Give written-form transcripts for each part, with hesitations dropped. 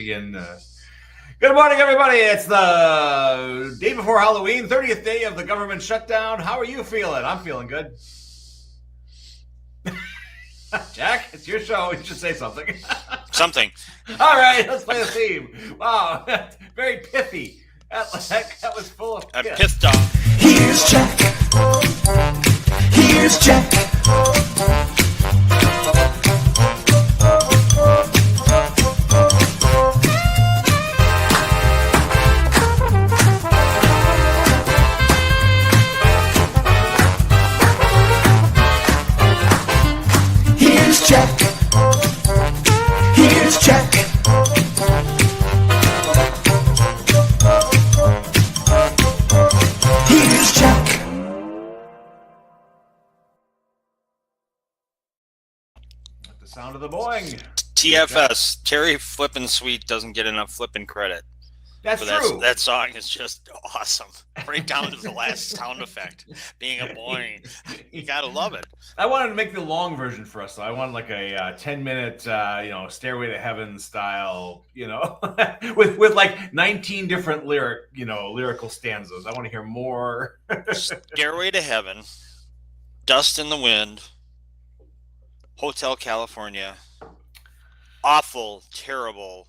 And good morning, everybody. It's the day before Halloween, 30th day of the government shutdown. How are you feeling? I'm feeling good. Jack, it's your show. You should say something. Something. All right, let's play the theme. Wow, very pithy. That was full of I'm pith. pissed off. Here's Jack. Here's Jack. Here's Jack. Here's Jack. Here's Jack. The sound of the boing. TFS. Terry Flippin' Sweet doesn't get enough flippin' credit. That's But true. that song is just awesome. Right down to the last sound effect. Being a boing. You gotta love it. I wanted to make the long version for us, though. I wanted like a 10-minute, Stairway to Heaven style, with like 19 different lyrical stanzas. I want to hear more. Stairway to Heaven. Dust in the Wind. Hotel California. Awful, terrible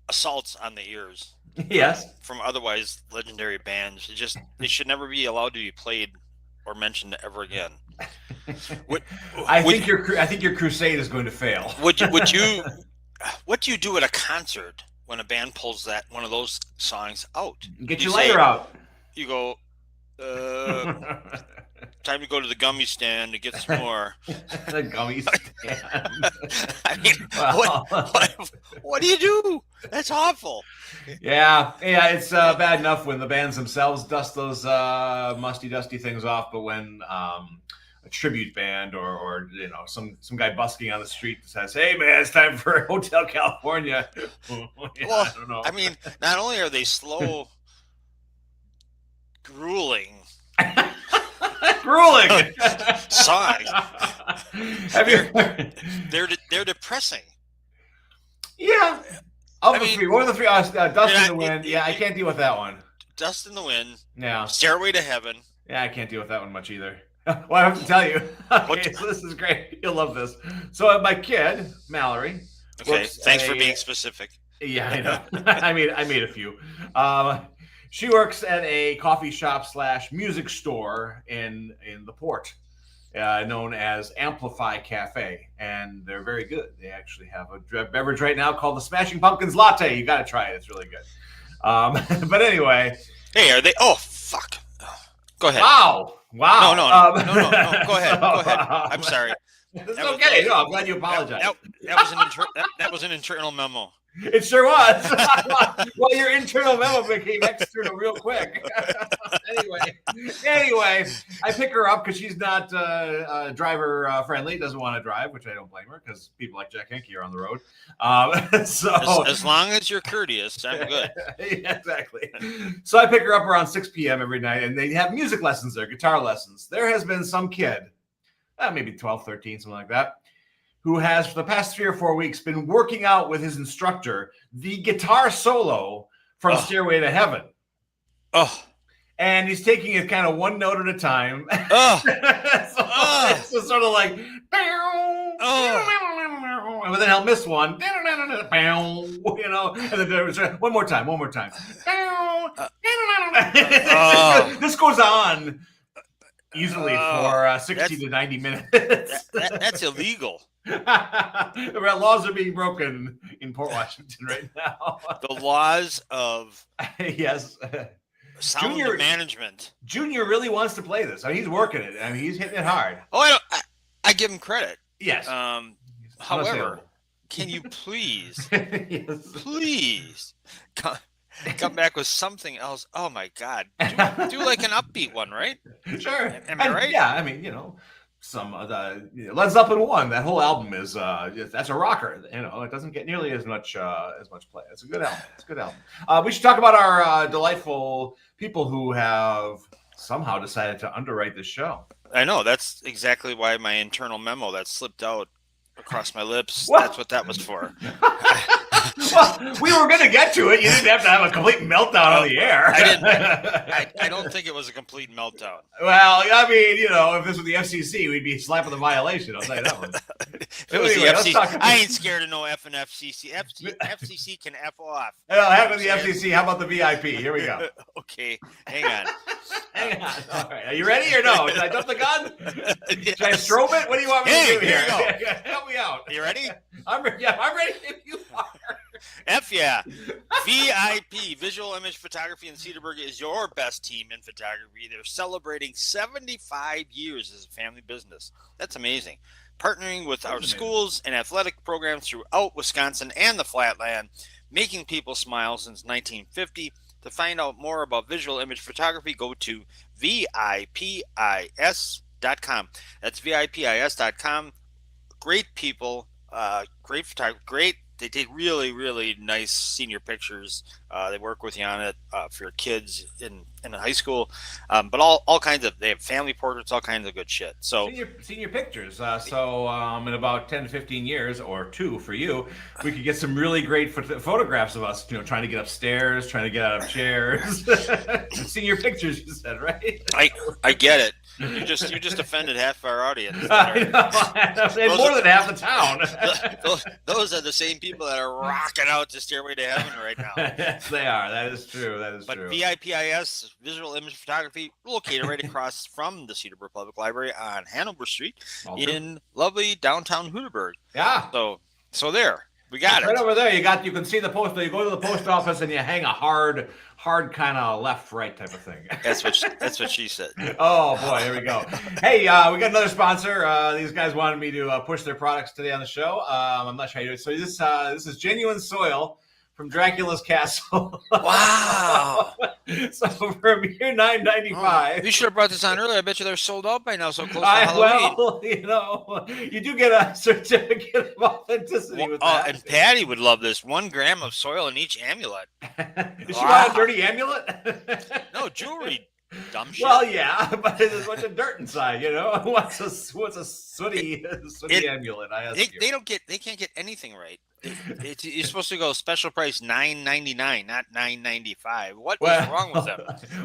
assaults on the ears Yes. from otherwise legendary bands. They should never be allowed to be played or mentioned ever again. I think your crusade is going to fail. What do you do at a concert when a band pulls one of those songs out? Get You your say- lighter out. You go, time to go to the gummy stand to get some more. The gummy stand. I mean, Well. what do you do? That's awful. Yeah, it's bad enough when the bands themselves dust those musty, dusty things off, but when a tribute band or some guy busking on the street says, "Hey man, it's time for Hotel California." Well, I don't know. I mean, not only are they slow, grueling Grueling songs, Have you? they're depressing. Yeah. Of I the mean, three, what are the three? Dust Yeah, in the Wind. Yeah, I can't deal with that one. Dust in the Wind, Yeah. Stairway to Heaven. Yeah, I can't deal with that one much either. Well, I have to tell you. Okay, so this is great. You'll love this. So my kid, Mallory. Okay, works thanks at for a- being specific. Yeah, I know. I made a few. She works at a coffee shop / music store in the port, known as Amplify Cafe, and they're very good. They actually have a beverage right now called the Smashing Pumpkins Latte. You got to try it; it's really good. But anyway, Hey, are they? Oh, fuck. Go ahead. wow. No. Go ahead. So- Go ahead. I'm sorry. It's That was- okay. No, I'm glad you apologize. That was an internal memo. It sure was. Well, your internal memo became external real quick. Anyway, I pick her up because she's not driver friendly. Doesn't want to drive, which I don't blame her because people like Jack Henke are on the road. As long as you're courteous, I'm good. Yeah, exactly. So I pick her up around 6 p.m. every night, and they have music lessons there, guitar lessons. There has been some kid, maybe 12, 13, something like that, who has, for the past 3 or 4 weeks, been working out with his instructor the guitar solo from Stairway to Heaven. Oh, And he's taking it kind of one note at a time. oh, It's just sort of like, and then he'll miss one, and then there's one more time. This goes on easily for 60 to 90 minutes. that's illegal. The laws are being broken in Port Washington right now. The laws of Yes. sound Junior- management. Junior really wants to play this. I mean, he's working it. I mean, he's hitting it hard. Oh, I give him credit. Yes. However, Unassailable. can you please, Yes. please come back with something else? Oh my God, do like an upbeat one, right? Sure. Am I right? Yeah. I mean, some of the Led Zeppelin 1. That whole album is that's a rocker. It doesn't get nearly as much play. It's a good album. It's a good album. We should talk about our delightful people who have somehow decided to underwrite this show. I know. That's exactly why my internal memo that slipped out across my lips. What? That's what that was for. Well, we were going to get to it. You didn't have to have a complete meltdown on the air. I didn't. I don't think it was a complete meltdown. Well, I mean, if this was the FCC, we'd be slapping the violation. I'll tell you that one. If it was Anyway, the let's FCC, talk- I ain't scared of no effing FCC. FCC can F off. Well, heck with the FCC. How about the VIP? Here we go. Okay, hang on. Hang on. All right. Are you ready or no? Did I dump the gun? Should I Yes. strobe it? What do you want me Hey, to do here? here you Help me out. You ready? I'm ready if you are. F yeah. VIP, Visual Image Photography in Cedarburg, is your best team in photography. They're celebrating 75 years as a family business. That's amazing. Partnering with our schools and athletic programs throughout Wisconsin and the Flatland, making people smile since 1950. To find out more about visual image photography, go to VIPIS.com. That's VIPIS.com. Great people, great photography, great. They take really, really nice senior pictures. They work with you on it for your kids in high school, but all kinds of. They have family portraits, all kinds of good shit. So senior pictures. So in about 10 to 15 years, or 2 for you, we could get some really great photographs of us. Trying to get upstairs, trying to get out of chairs. Senior pictures, you said, right? I get it. You just offended half of our audience. I know. And more than half the town. Those are the same people that are rocking out to Stairway to Heaven right now. Yes, they are. That is true. But true. VIPIS, Visual Image Photography, located right across from the Cedarburg Public Library on Hanover Street in lovely downtown Hudaburg. Yeah. So there. We got right it. over there. You can see the post. You go to the post office and you hang a hard kind of left-right type of thing. That's what she said. Oh boy, here we go. Hey, we got another sponsor. These guys wanted me to push their products today on the show. I'm not sure how you do it. So this is genuine soil from Dracula's Castle. Wow. So for a mere $9.95. You should have brought this on earlier. I bet you they're sold out by now. So close to Halloween. Well, you do get a certificate of authenticity with that. And Patty would love this. 1 gram of soil in each amulet. Is she want a dirty amulet? No, jewelry. Dumb shit. Well, yeah, but there's a bunch of dirt inside, What's a sooty amulet? I ask you. They can't get anything right. You're supposed to go special price $9.99, not $9.95. What is wrong with them?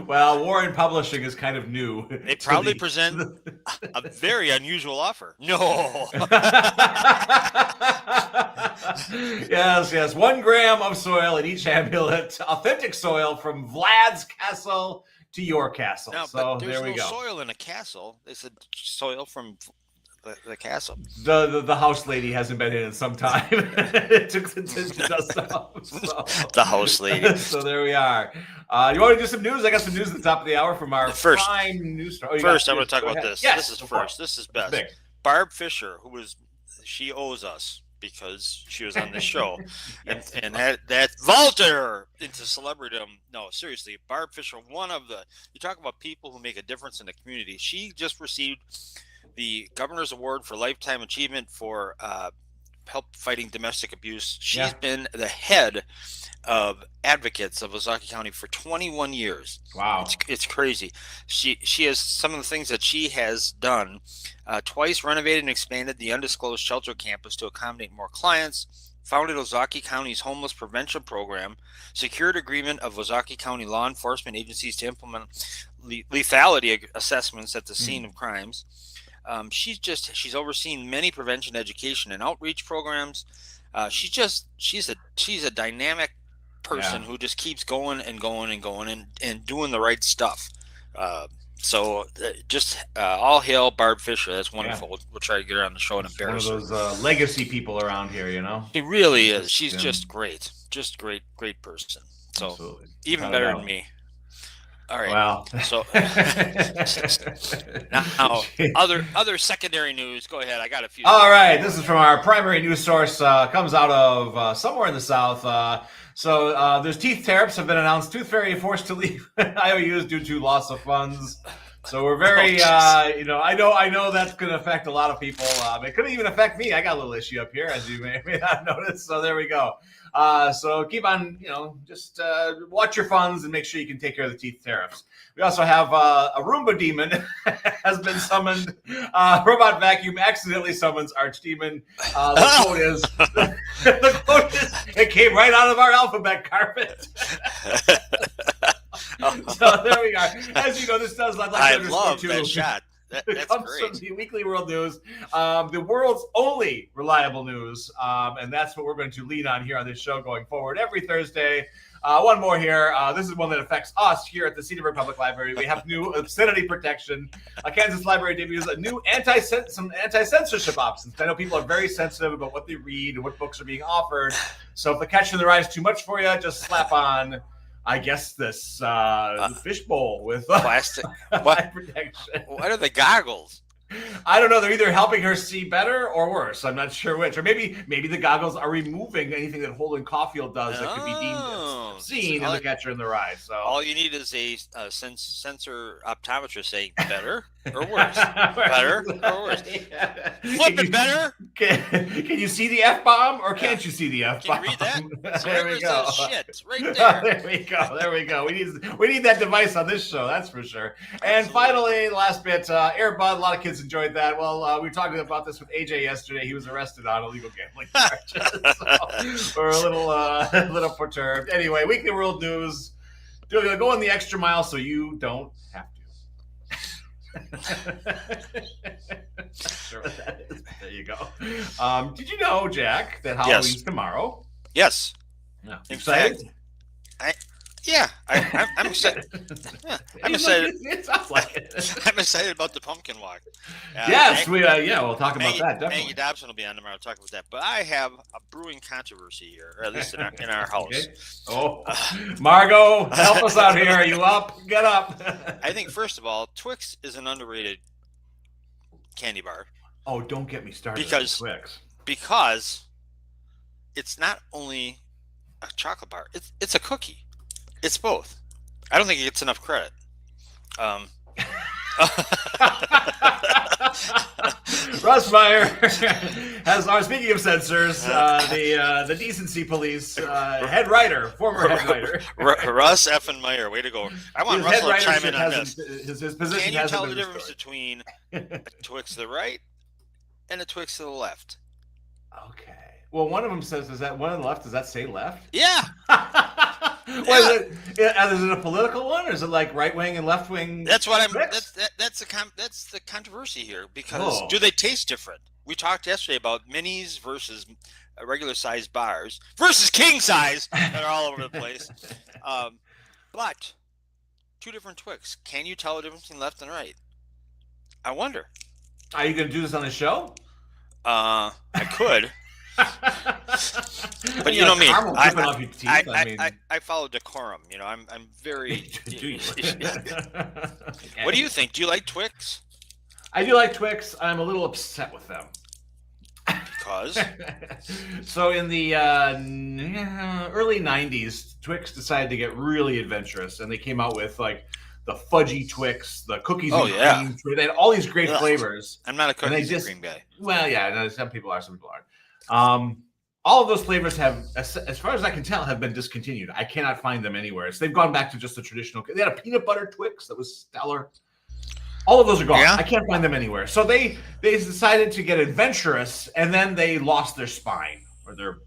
Well, Warren Publishing is kind of new. They probably present a very unusual offer. No. Yes. 1 gram of soil in each amulet. Authentic soil from Vlad's castle to your castle. No, so but there's there we no go. soil in a castle. It's a soil from the castle. The house lady hasn't been in some time. It took the dust off. So. The house lady. So there we are. You want to do some news? I got some news at the top of the hour from our prime news story. First, I want to talk about this. Yes, this is first. This is best. Big. Barb Fisher, she owes us because she was on this show, Yes. and that vaulted her into celebritydom. No, seriously, Barb Fisher, you talk about people who make a difference in the community. She just received the Governor's Award for Lifetime Achievement for help fighting domestic abuse. She's been the head of advocates of Ozaukee County for 21 years. Wow. It's crazy. She has some of the things that she has done. Twice renovated and expanded the undisclosed shelter campus to accommodate more clients, founded Ozaukee County's homeless prevention program, secured agreement of Ozaukee County law enforcement agencies to implement lethality assessments at the scene of crimes. She's overseen many prevention, education, and outreach programs. She's a dynamic person who just keeps going and going and going and doing the right stuff. So all hail Barb Fisher. That's wonderful. Yeah. We'll try to get her on the show and embarrass her. One of those legacy people around here, She really is. She's just great. Just great person. So absolutely. even better than me. All right. Well, so now other secondary news. Go ahead. I got a few. All right. This is from our primary news source. Comes out of somewhere in the South. So there's teeth tariffs have been announced. Tooth Fairy forced to leave IOUs due to loss of funds. So we're very, jeez. I know that's going to affect a lot of people. It could even affect me. I got a little issue up here, as you may not notice. So there we go. So keep on, just watch your funds and make sure you can take care of the teeth tariffs. We also have a Roomba demon has been summoned. Robot vacuum accidentally summons archdemon. The quote is, it came right out of our alphabet carpet. So there we are. As you know, this does. I love that shot. That's comes great. from the Weekly World News, the world's only reliable news, and that's what we're going to lean on here on this show going forward every Thursday. One more here. This is one that affects us here at the Cedarburg Public Library. We have new obscenity protection. Kansas Library debuts a new anti-censorship options. I know people are very sensitive about what they read and what books are being offered. So if the catch in the rye is too much for you, just slap on, I guess, this fishbowl with plastic protection. What are the goggles? I don't know. They're either helping her see better or worse. I'm not sure which. Or maybe the goggles are removing anything that Holden Caulfield does that could be deemed obscene in The Catcher in the Rye. So all you need is a sensor optometrist saying better or worse. Better or worse. Flip it better. Can you see the F-bomb or can't you see the F-bomb? Can you read that? There we go. Shit, right there. There we go. We need that device on this show. That's for sure. And finally, last bit, Air Bud. A lot of kids enjoyed that. Well, we were talking about this with AJ yesterday. He was arrested on illegal gambling charges. So we're a little perturbed. Anyway, Weekly World News. Go in the extra mile so you don't have to. Sure what that is. There you go. Did you know, Jack, that Halloween's tomorrow? Yes. No. In Excited? fact, I'm excited. Yeah, I'm excited. It sounds like it. I'm excited about the pumpkin walk. Yes, we'll talk about that. Definitely. Maggie Dobson will be on tomorrow to talk about that. But I have a brewing controversy here, or at least in our house. Okay. Oh, Margot, help us out here. Are you up? Get up. I think, first of all, Twix is an underrated candy bar. Oh, don't get me started. Because it's not only a chocolate bar; it's a cookie. It's both. I don't think it gets enough credit. Russ Meyer has. Speaking of censors, the decency police head writer, former head writer, Russ Effin Meyer. Way to go! I want Russell to chime in on this. His position. Can you tell the difference between a Twix to the right and a Twix to the left? Okay. Well, one of them says, "Is that one on the left? Does that say left?" Yeah. Is it a political one, or is it like right wing and left wing? That's what I'm. That's the controversy here, because do they taste different? We talked yesterday about minis versus regular size bars versus king size that are all over the place. But two different Twix. Can you tell the difference between left and right? I wonder. Are you going to do this on the show? I could. But you know me, I follow decorum. I'm very. What do you think? Do you like Twix? I do like Twix. I'm a little upset with them. Because? So in the early 90s, Twix decided to get really adventurous, and they came out with like the fudgy Twix, the cookies and cream. They had all these great flavors. I'm not a cookies and cream guy. Well, yeah, no, some people are, some people aren't. All of those flavors have, as far as I can tell, have been discontinued. I cannot find them anywhere. So they've gone back to just the traditional. They had a peanut butter Twix that was stellar. All of those are gone. Yeah. I can't find them anywhere. So they decided to get adventurous, and then they lost their spine or their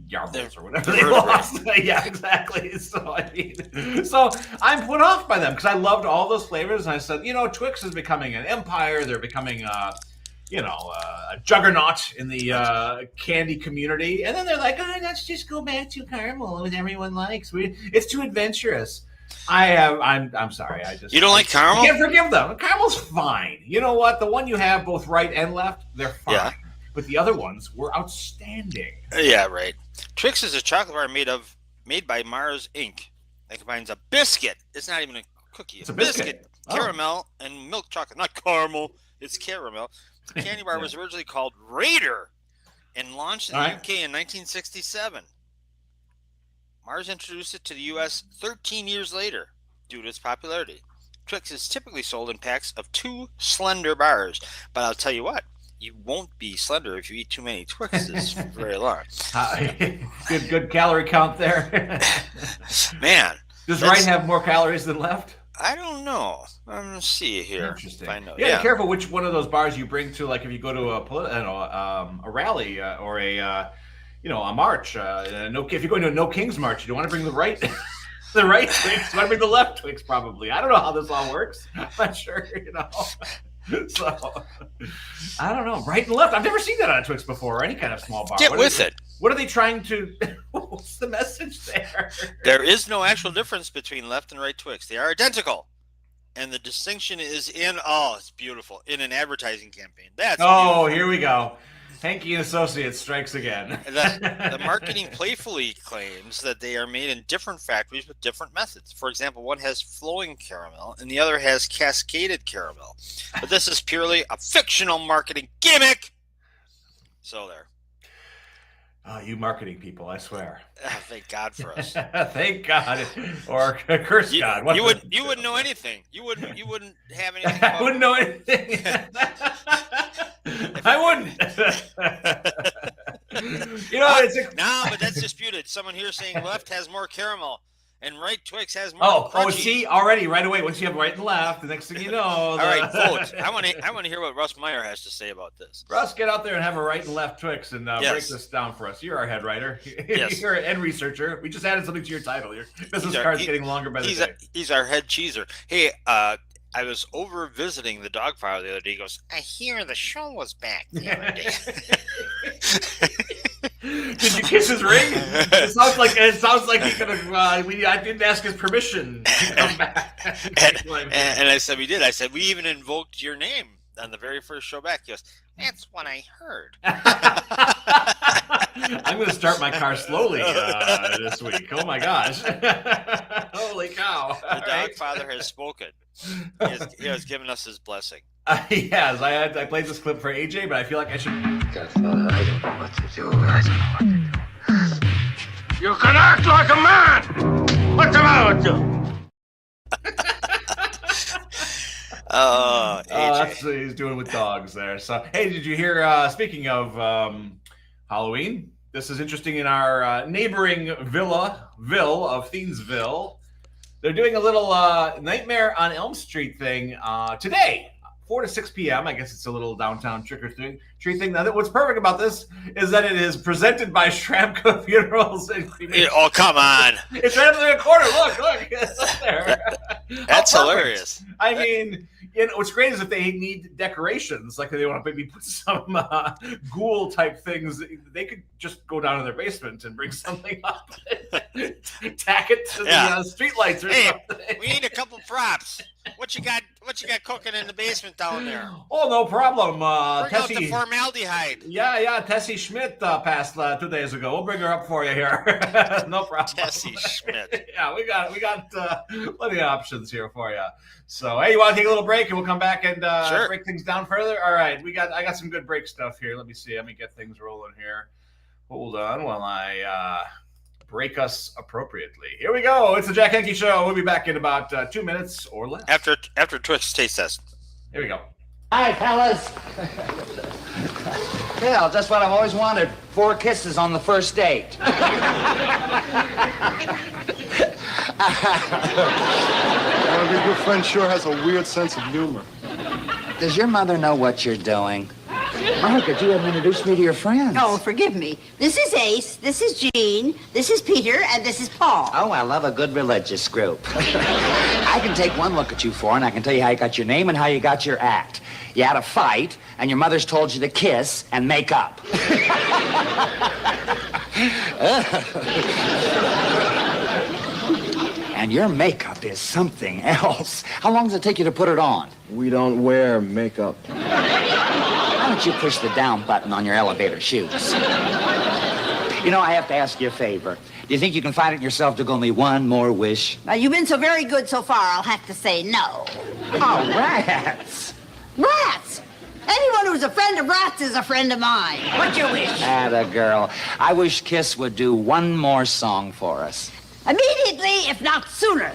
yarmulkes or whatever they lost. Yeah, exactly. So I'm put off by them because I loved all those flavors, and I said, Twix is becoming an empire. They're becoming a juggernaut in the candy community. And then they're like, let's just go back to caramel, what everyone likes. It's too adventurous. I'm sorry. You don't like caramel? I can't forgive them. Caramel's fine. You know what? The one you have both right and left, they're fine. Yeah. But the other ones were outstanding. Yeah, right. Twix is a chocolate bar made by Mars Inc. That combines a biscuit. It's not even a cookie. It's a biscuit, caramel, and milk chocolate. Not caramel. It's caramel. The candy bar was originally called Raider and launched in the UK in 1967. Mars introduced it to the U.S. 13 years later due to its popularity. Twix is typically sold in packs of 2 slender bars. But I'll tell you what, you won't be slender if you eat too many Twixes for very long. Good calorie count there. Man. Does right have more calories than left? I don't know. Let's see here. Interesting. Find out. Yeah, be careful which one of those bars you bring to, like if you go to a rally or a march. If you're going to a No Kings march, you don't want to bring the right the right Twix. You want to bring the left Twix, probably. I don't know how this all works. I'm not sure. So I don't know. Right and left. I've never seen that on a Twix before, or any kind of small bar. Get with it. What are they trying to? What's the message there? There is no actual difference between left and right Twix. They are identical, and the distinction is in. Oh, it's beautiful in an advertising campaign. That's beautiful. Here we go. Henke and Associates strikes again. The marketing playfully claims that they are made in different factories with different methods. For example, one has flowing caramel and the other has cascaded caramel. But this is purely a fictional marketing gimmick. So there. You marketing people, I swear. Thank God for us. Thank God, or curse God. You wouldn't know anything. You wouldn't have anything. I wouldn't know anything. I wouldn't. But that's disputed. Someone here saying left has more caramel and right Twix has more. See, already right away. Once you have right and left, the next thing you know. All right, vote. I want to hear what Russ Meyer has to say about this. Russ, get out there and have a right and left Twix and break this down for us. You're our head writer. Yes. You're an end researcher. We just added something to your title. Your business card's getting longer by the day. He's our head cheeser. Hey, I was over visiting the dog father the other day. He goes, I hear the show was back the other day. Did you kiss his ring? It sounds like he could have. I didn't ask his permission to come back. and I said we did. I said we even invoked your name on the very first show back. He goes, that's what I heard. I'm going to start my car slowly this week. Oh my gosh! Holy cow! The dog father has spoken. He has given us his blessing. He has. I played this clip for AJ, but I feel like I should. Godfather, I don't know what to do. You can act like a man! What's the matter with you? AJ. That's what he's doing with dogs there. So, hey, did you hear, speaking of Halloween, this is interesting in our neighboring ville of Thiensville. They're doing a little Nightmare on Elm Street thing today. 4 to 6 p.m. I guess it's a little downtown trick-or-treat thing. Now, what's perfect about this is that it is presented by Shramka Funerals and Cremation. Oh, come on. It's right up in the corner. Look. It's up there. That's hilarious. I mean, what's great is if they need decorations, like they want to maybe put some ghoul-type things, they could just go down to their basement and bring something up. Tack it to the streetlights or something. We need a couple props. What you got cooking in the basement down there? Oh, no problem. Bring out the formaldehyde. Yeah. Tessie Schmidt passed 2 days ago. We'll bring her up for you here. No problem. Tessie Schmidt. Yeah, we got plenty of options here for you. So, hey, you want to take a little break and we'll come back and sure. break things down further? All right, I got some good break stuff here. Let me see. Let me get things rolling here. Hold on while I break us appropriately. Here we go. It's the Jack Henke Show. We'll be back in about 2 minutes or less. After Twix taste test. Here we go. Hi, fellas. Yeah, just what I've always wanted. 4 kisses on the first date. Your friend sure has a weird sense of humor. Does your mother know what you're doing? Monica, you haven't introduced me to your friends. Oh, forgive me. This is Ace, this is Jean, this is Peter, and this is Paul. Oh, I love a good religious group. I can take one look at you four, and I can tell you how you got your name and how you got your act. You had a fight, and your mother's told you to kiss and make up. And your makeup is something else. How long does it take you to put it on? We don't wear makeup. Why don't you push the down button on your elevator shoes? You know, I have to ask you a favor. Do you think you can find it in yourself to go me one more wish? Now, you've been so very good so far, I'll have to say no. Oh, rats. Rats! Anyone who's a friend of rats is a friend of mine. What's your wish? Atta girl. I wish Kiss would do one more song for us. Immediately, if not sooner.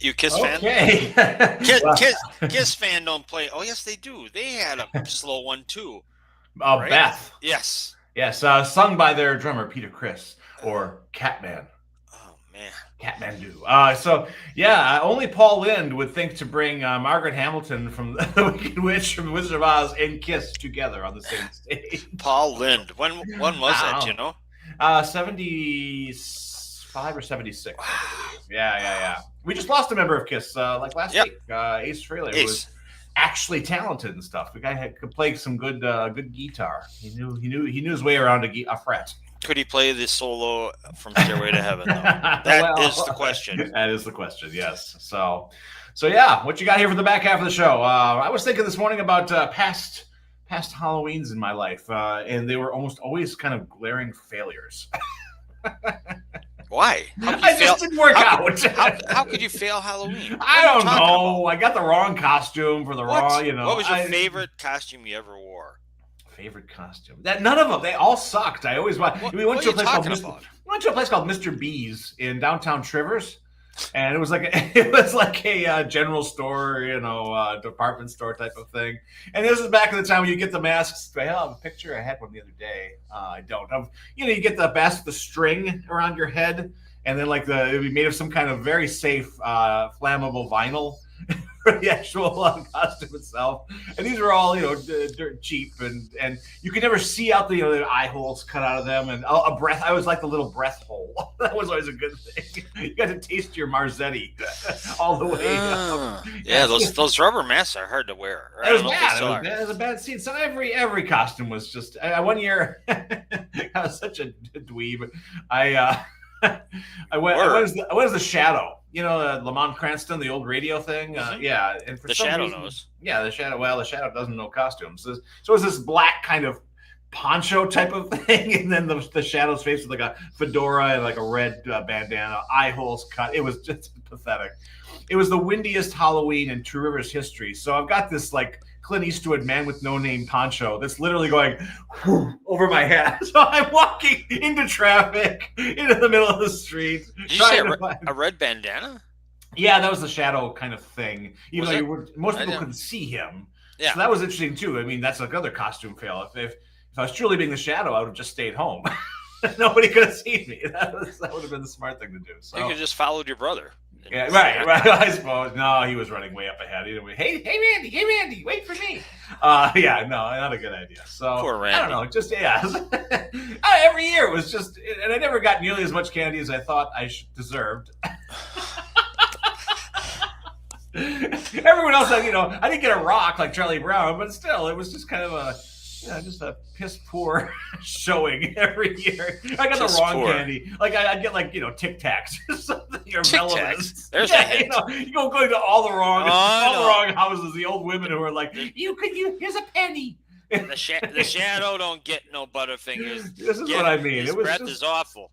You Kiss fan? Okay. Well, Kiss fan don't play. Oh yes, they do. They had a slow one too. right? Beth. Yes. Yes, sung by their drummer Peter Criss or Catman. Oh man. Catmandu. So yeah, only Paul Lynde would think to bring Margaret Hamilton from The Wicked Witch from Wizard of Oz and Kiss together on the same stage. Paul Lynde. When was that? You know? 75 or 76. I believe. Yeah. We just lost a member of Kiss like last week. Ace Frehley was actually talented and stuff. The guy could play some good guitar. He knew his way around a fret. Could he play the solo from Stairway to Heaven? Though? That is the question. That is the question. Yes. So yeah, what you got here for the back half of the show? I was thinking this morning about past Halloweens in my life, and they were almost always kind of glaring failures. Why? I just didn't work out. How could you fail Halloween? I don't know. I got the wrong costume for the wrong. What was your favorite costume you ever wore? Favorite costume? None of them. They all sucked. I always went. We went to a place called Mr. B's in downtown Trivers, and it was like a general store, department store type of thing. And this is back in the time when you get the masks. Do I have a picture? I had one the other day. I don't. You get the mask, the string around your head, and then it'd be made of some kind of very safe, flammable vinyl. For the actual costume itself, and these were all dirt cheap, and you could never see out the eye holes cut out of them, and a breath. I always liked the little breath hole. That was always a good thing. You got to taste your Marzetti all the way. Yeah, those rubber masks are hard to wear. It was bad. It was a bad scene. So every costume was just. One year, I was such a dweeb. I went as the Shadow. Lamont Cranston, the old radio thing. Yeah, and for the some Shadow reason, knows. Yeah, the Shadow. Well, the Shadow doesn't know costumes. So it was this black kind of poncho type of thing, and then the Shadow's face with like a fedora and like a red bandana, eye holes cut. It was just pathetic. It was the windiest Halloween in Two Rivers history. So I've got this like Clint Eastwood Man with No Name poncho that's literally going over my head. So I'm walking into traffic, into the middle of the street. Did you say a red bandana? Yeah, that was the Shadow kind of thing. Even though most people couldn't see him. Yeah. So that was interesting too. I mean, that's another costume fail. If I was truly being the Shadow, I would have just stayed home. Nobody could have seen me. That would have been the smart thing to do. So you could have just followed your brother. Yeah, right. I suppose. No, he was running way up ahead. He didn't. Hey, Randy, wait for me. Yeah, no, not a good idea. So poor Randy. I don't know. Just every year it was just, and I never got nearly as much candy as I thought I deserved. Everyone else, I didn't get a rock like Charlie Brown, but still, it was just kind of just a piss poor showing every year. I got the wrong candy. Like I'd get Tic Tacs or something or Melvins. There's you go going to all the wrong houses. The old women who are like, here's a penny. The Shadow don't get no Butterfingers. This is what I mean. His breath is awful.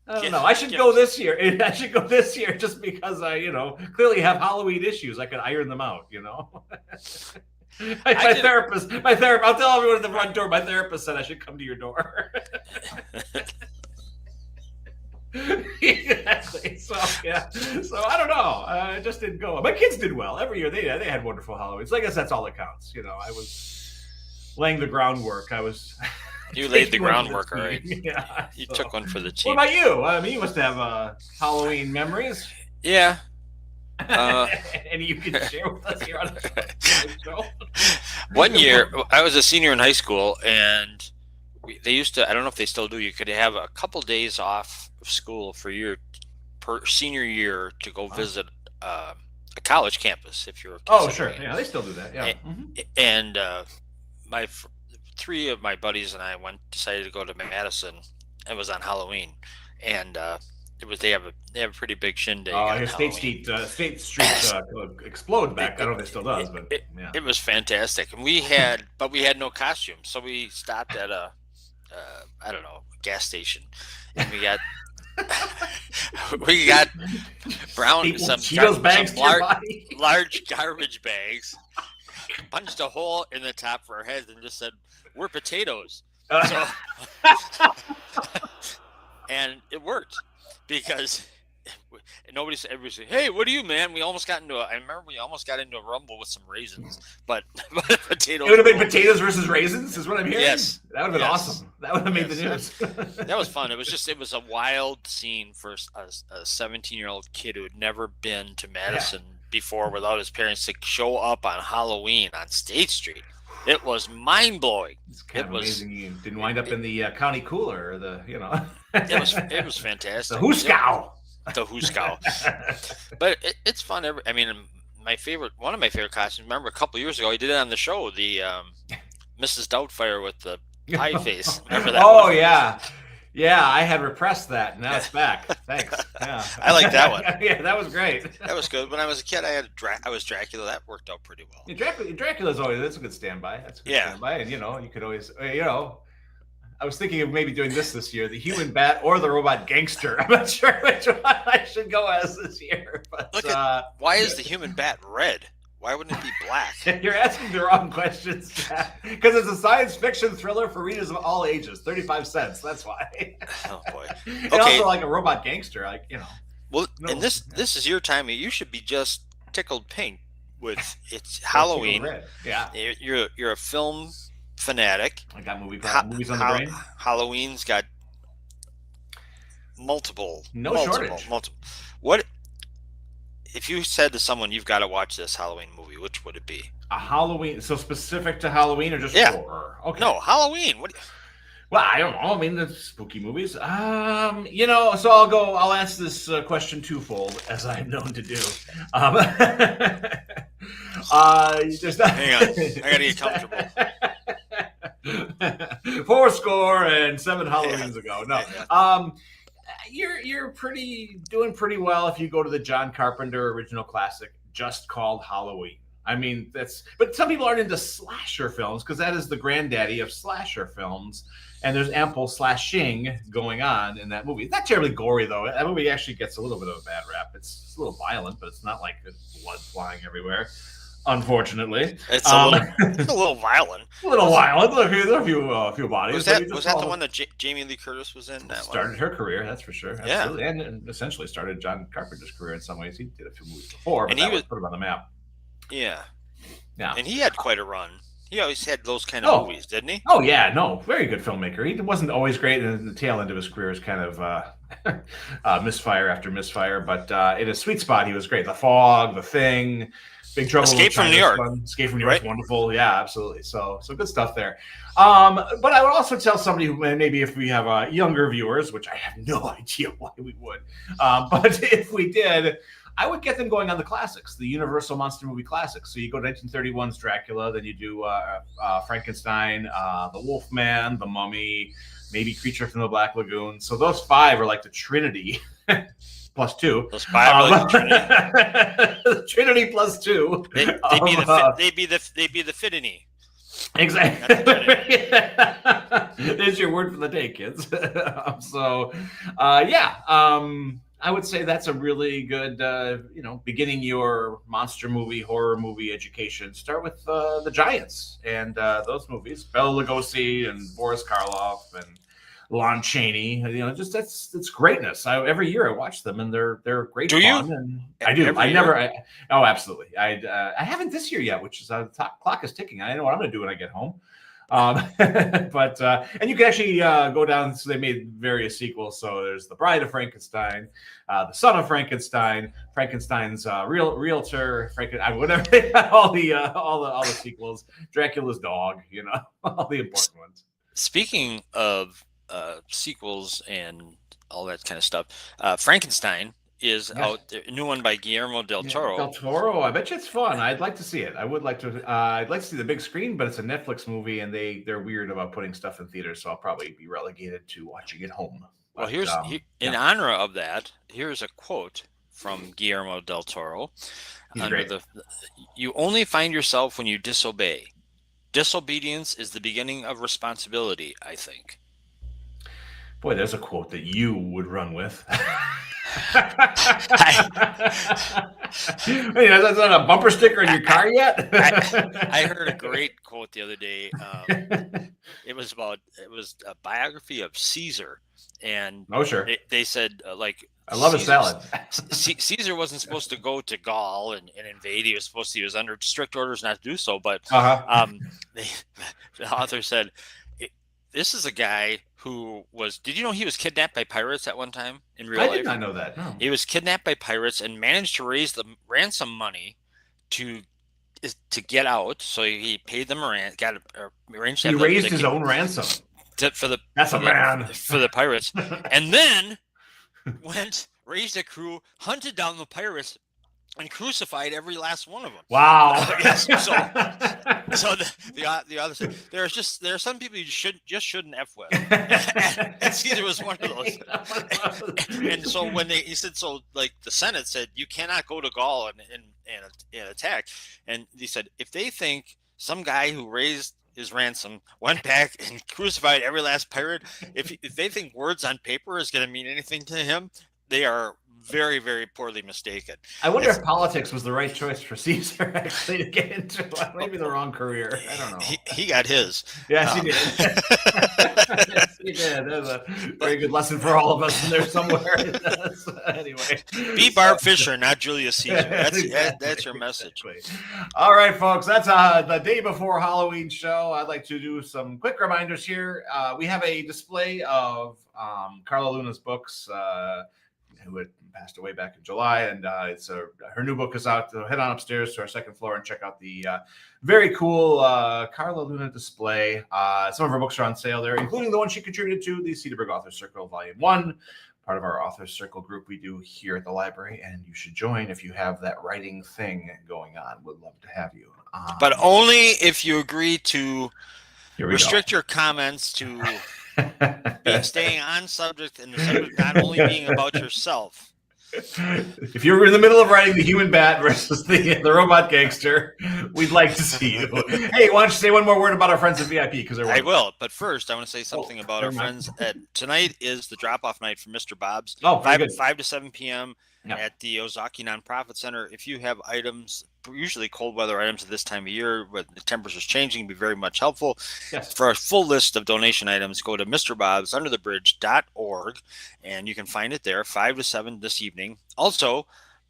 I don't know. I should go this year. I should go this year just because I, clearly have Halloween issues. I could iron them out, My therapist, I'll tell everyone at the front door, my therapist said I should come to your door. Exactly. So, yeah. So, I don't know. I just didn't go. My kids did well. Every year they had wonderful Halloweens. So I guess that's all that counts. I was laying the groundwork. You laid the groundwork, all right. Yeah. You took one for the team. What about you? You must have Halloween memories. Yeah. And you can share with us here on the show. One year, I was a senior in high school, and they used to, I don't know if they still do, you could have a couple days off of school per senior year to go visit a college campus if you're sure. Yeah, they still do that. Yeah. And three of my buddies and I decided to go to Madison. It was on Halloween, and they have a pretty big shindig. Oh, State Street explode back. I don't know if it still does, but yeah. It was fantastic. And we had no costumes, so we stopped at a gas station, and we got some large garbage bags, punched a hole in the top of our heads, and just said, "We're potatoes." And it worked because everybody said, "Hey, what are you, man?" I remember we almost got into a rumble with some raisins, but potatoes. It would have been potatoes versus raisins, is what I'm hearing. Yes, that would have been awesome. That would have made the news. That was fun. It was a wild scene for a 17-year-old kid who had never been to Madison before without his parents to show up on Halloween on State Street. It was mind blowing. It's kind of amazing. You didn't wind up in the county cooler, or the It was fantastic. The Hooskow. The Hooskow. But it's fun. One of my favorite costumes. Remember a couple years ago, he did it on the show. The Mrs. Doubtfire with the pie face. Remember that? Oh yeah. Yeah, I had repressed that. Now it's back. Thanks. Yeah, I like that one. Yeah, that was great. That was good. When I was a kid, I was Dracula. That worked out pretty well. Yeah, Dracula's always that's a good standby. That's a good standby, and you could always I was thinking of maybe doing this year: the human bat or the robot gangster. I'm not sure which one I should go as this year. But why is the human bat red? Why wouldn't it be black? You're asking the wrong questions, because it's a science fiction thriller for readers of all ages. 35 cents. That's why. Oh boy. And also like a robot gangster, Well, and this is your time. You should be just tickled pink with it's Halloween. Yeah. You're a film fanatic. I got movies on the brain. Halloween's got multiple shortage. What if you said to someone, "You've got to watch this Halloween movie"? Which would it be? A Halloween, so specific to Halloween or just horror? Okay. No, Halloween. Well, I don't know. I mean, the spooky movies. So I'll answer this question twofold, as I'm known to do. Just hang on, I gotta get comfortable. 407 Halloweens ago. No. Yeah. You're doing pretty well if you go to the John Carpenter original classic, just called Halloween. I mean, but some people aren't into slasher films because that is the granddaddy of slasher films, and there's ample slashing going on in that movie. It's not terribly gory though. That movie actually gets a little bit of a bad rap. It's a little violent, but it's not like there's blood flying everywhere. Unfortunately, it's a little violent. A little violent. There are a few bodies. Was that the one that Jamie Lee Curtis was in? Started her career, that's for sure. Absolutely. Yeah, and essentially started John Carpenter's career in some ways. He did a few movies before, but and put him on the map. Yeah. Yeah. And he had quite a run. He always had those kind of movies, didn't he? Oh yeah, no, very good filmmaker. He wasn't always great, and the tail end of his career is kind of misfire after misfire. But in a sweet spot, he was great. The Fog, The Thing. Big Trouble Escape from New York. Escape from New York is wonderful. Yeah, absolutely. So good stuff there. But I would also tell somebody who maybe if we have younger viewers, which I have no idea why we would, but if we did, I would get them going on the classics, the Universal Monster Movie classics. So you go to 1931's Dracula, then you do Frankenstein, The Wolfman, The Mummy, maybe Creature from the Black Lagoon. So those five are like the Trinity. Plus two. Those five are like Trinity. Trinity plus two. They'd be the Fitini. Exactly. There's your word for the day, kids. I would say that's a really good, beginning your monster movie, horror movie education. Start with the Giants and those movies, Bela Lugosi and Boris Karloff and Lon Chaney. It's greatness. Every year I watch them and they're great. Do fun. you? And I do. Absolutely. I haven't this year yet, which is the clock is ticking. I know what I'm going to do when I get home. But you can actually go down. So they made various sequels. So there's The Bride of Frankenstein, The Son of Frankenstein, Frankenstein's Realtor, whatever. all the sequels. Dracula's Dog. All the important ones. Speaking of sequels and all that kind of stuff, Frankenstein is out there, a new one by Guillermo del Toro. Del Toro, I bet you it's fun. I'd like to see it. I would like to. I'd like to see the big screen, but it's a Netflix movie, and they're weird about putting stuff in theaters, so I'll probably be relegated to watching it home. Well, in honor of that, here's a quote from Guillermo del Toro. You only find yourself when you disobey. Disobedience is the beginning of responsibility, I think. Boy, there's a quote that you would run with. Wait, that's not a bumper sticker in your car yet? I heard a great quote the other day. It was a biography of Caesar, and Oh, sure. they said I love a salad. Caesar wasn't supposed to go to Gaul and invade. He was under strict orders not to do so. But the author said, "This is a guy who was. Did you know he was kidnapped by pirates at one time in real life? I did not know that. No. He was kidnapped by pirates and managed to raise the ransom money to get out. So he paid them arranged. He raised his own ransom for the pirates, and then." Raised a crew, hunted down the pirates, and crucified every last one of them. Wow! So the other said, there are some people you shouldn't f with, and Caesar was one of those. And so when he said the Senate said you cannot go to Gaul and attack, and he said if they think some guy who raised his ransom went back and crucified every last pirate, if they think words on paper is going to mean anything to him, they are very, very poorly mistaken. I wonder if politics was the right choice for Caesar actually to get into. Maybe the wrong career. I don't know. He got his. Yes, he did. Yes, he did. That's a very good lesson for all of us in there somewhere. Anyway, be Barb Fisher, not Julius Caesar. That's Exactly. that's your message. Exactly. All right, folks. That's the day before Halloween show. I'd like to do some quick reminders here. We have a display of Carla Luna's books. Who had passed away back in July, and her new book is out. So head on upstairs to our second floor and check out the very cool Carla Luna display. Some of her books are on sale there, including the one she contributed to, the Cedarburg Authors Circle Volume 1, part of our Authors Circle group we do here at the library, and you should join if you have that writing thing going on. Would love to have you. But only if you agree to restrict go. your comments to staying on subject, and the subject not only being about yourself. If you're in the middle of writing the human bat versus the robot gangster, we'd like to see you. Hey, why don't you say one more word about our friends at VIP? Because I will, but first I want to say something about our friends. Tonight is the drop-off night for Mr. Bob's. 5 to 7 p.m. At the Ozaki Nonprofit Center. If you have items, usually cold weather items at this time of year, but the temperatures changing, be very much helpful. Yes. For a full list of donation items, go to MrBobsUnderTheBridge.org, and you can find it there 5 to 7 this evening. Also,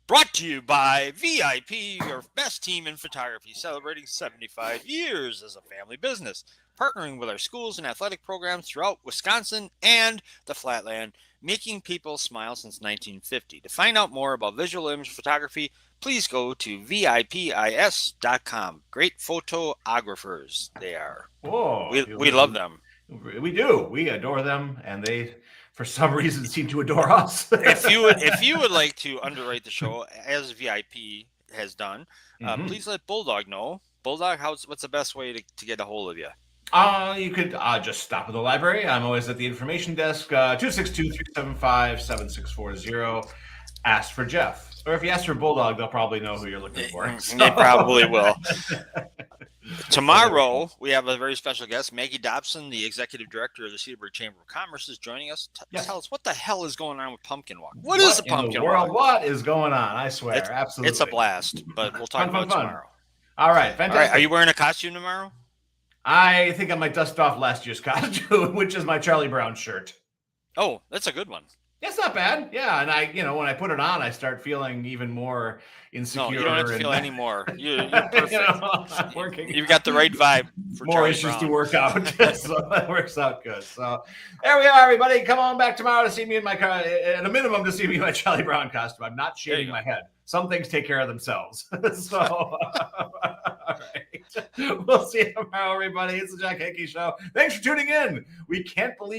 brought to you by VIP, your best team in photography, celebrating 75 years as a family business, partnering with our schools and athletic programs throughout Wisconsin and the Flatland, making people smile since 1950. To find out more about visual image photography, please go to VIPIS.com. Great photographers they are. Whoa, we love them. We do. We adore them, and they, for some reason, seem to adore us. If you would like to underwrite the show, as VIP has done, please let Bulldog know. Bulldog, what's the best way to get a hold of you? You could just stop at the library. I'm always at the information desk, 262-375-7640. Ask for Jeff. Or if you ask for Bulldog, they'll probably know who you're looking for. They probably will. Tomorrow, we have a very special guest. Maggie Dobson, the executive director of the Cedarburg Chamber of Commerce, is joining us. Tell us what the hell is going on with Pumpkin Walk. What is a Pumpkin Walk? What is going on? I swear. Absolutely. It's a blast, but we'll talk about it tomorrow. All right. Fantastic. All right, are you wearing a costume tomorrow? I think I might dust off last year's costume, which is my Charlie Brown shirt. Oh, that's a good one. It's not bad. Yeah. And when I put it on, I start feeling even more insecure. No, you don't have to feel any more. You're perfect. I'm working. You've got the right vibe for more Charlie issues Brown. to work out. So that works out good. So there we are, everybody. Come on back tomorrow to see me in my car, at a minimum to see me in my Charlie Brown costume. I'm not shaving my head. Some things take care of themselves. So, all right. We'll see you tomorrow, everybody. It's the Jack Henke Show. Thanks for tuning in. We can't believe